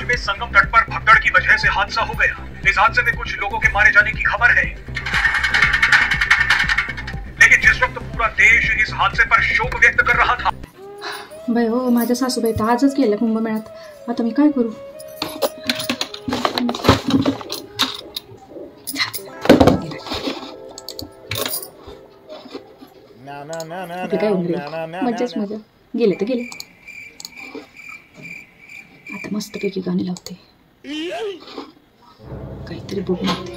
में संगम तट पर भगदड़ की वजह से हादसा हो गया। इस हादसे में कुछ लोगों के मारे जाने की खबर है, लेकिन जिस वक्त पूरा देश इस हादसे पर शोक व्यक्त कर रहा था। बाई हो, माझ्या सासूबाई तर आजच गेल्या कुंभमेळ्यात. आता मी काय करू? काय मजाच मजा. गेले तर गेले. आता मस्तपैकी गाणी लावते, काहीतरी बुक मारते.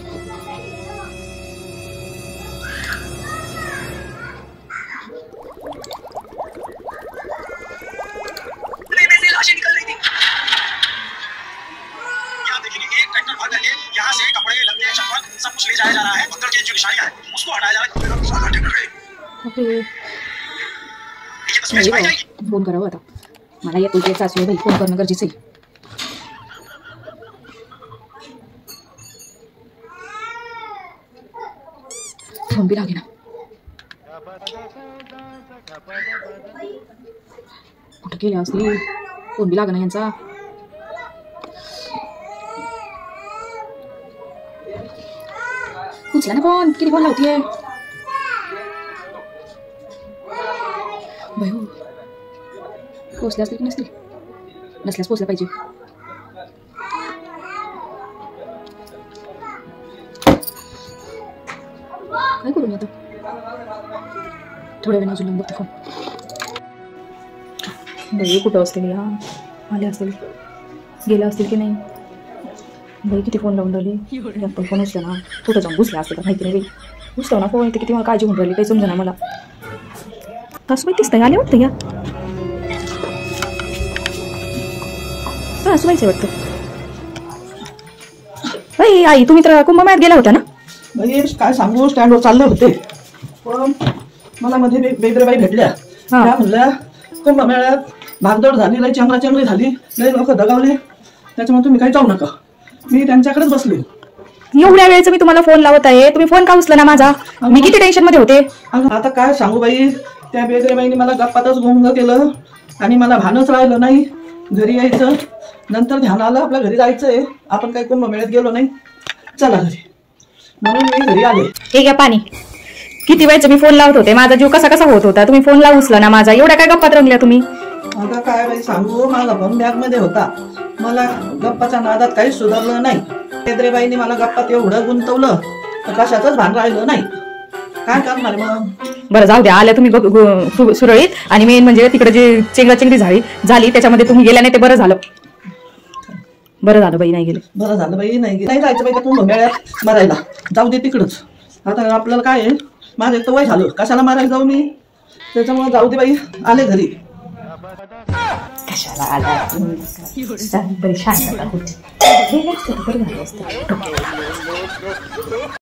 यहाँ से कपड़े लत्ते चप्पल सब कुछ ले जाया जा रहा है. भगदड़ की जो निशानियां है उसको हटाया जा रहा है. फोन करावं आता. मला या तुझ्या सासूबाई फोन करणं गरजेचं आहे. फोन बी लागे ना. कुठं गेल्या असतील? फोन बी लागे ना यांचा. उचला ना फोन. किती फोन लावतीये बाई हो. पोचले असतील की नसतील? नसल्यास पोचलं पाहिजे. काय करू मी आता? थोड्या वेळाने अजून बघते फोन. बाई कुठं असतील या? आले असतील, गेले असतील की नाही? बाई किती फोन लावून राहिली. पण फोन उचला ना. कुठं जाऊन घुसल्या असतं तर माहिती नाही बाई. घुसतो ना फोन. इथे किती मला काळजी होऊन राहिली, काही समजा ना मला. सासूबाई दिसतंय आले वाटतं या. सासूबाईच वाटतं. बाई आई, तुम्ही तर कुंभमेळ्यात गेला होता ना? बाई काय सांगू, स्टँडवर चालले होते पण मला मध्ये बेगरेबाई भेटल्या. त्या म्हणल्या कुंभमेळ्यात भागदौड झाली, लई चंगराचंगरी झाली, लई लोक दगावले, त्याच्यामुळे तुम्ही काही जाऊ नका. मी त्यांच्याकडेच बसले. एवढ्या वेळेचं मी तुम्हाला फोन लावत आहे, तुम्ही फोन का उचला ना माझा? मी किती टेन्शन मध्ये होते. आता काय सांगू बाई, त्या बेगरेबाईने मला गप्पातच गुंग केलं आणि मला भानच राहिलं नाही घरी यायचं. नंतर ध्यान आलं आपल्या घरी जायचंय, आपण काही कुंभमेळ्यात गेलो नाही, चला घरी, म्हणून मी घरी आले. हे घ्या पाणी. किती वेळेचं मी फोन लावत होते, माझा जीव कसा कसा होत होता. तुम्ही फोन लावू उचला ना माझा. एवढ्या काय गप्पात रंगल्या तुम्ही? आता काय बाई सांगू, माझा फोन बॅग मध्ये होता. मला गप्पाच्या नादात काहीच सुधारलं नाही. बेगरेबाईने मला गप्पात एवढं गुंतवलं तर कशाचंच भान राहिलं नाही. काय करणार मग? बरं जाऊ द्या, आल्या तुम्ही सुरळीत. आणि मेन म्हणजे तिकडे जे चेंगराचेंगरी झाली त्याच्यामध्ये तुम्ही गेल्या नाही ते बरं झालं. बरं झालं बाई नाही गेले. बरं झालं बाई नाही गेले. नाही जायचं बाई का कुंभमेळ्यात मरायला. जाऊ दे तिकडच. आता आपल्याला काय आहे, माझं एक तर वय झालं, कशाला मारायला जाऊ मी. त्याच्यामुळे जाऊ दे बाई, आले घरी. कशाला आला बरी शांत होती.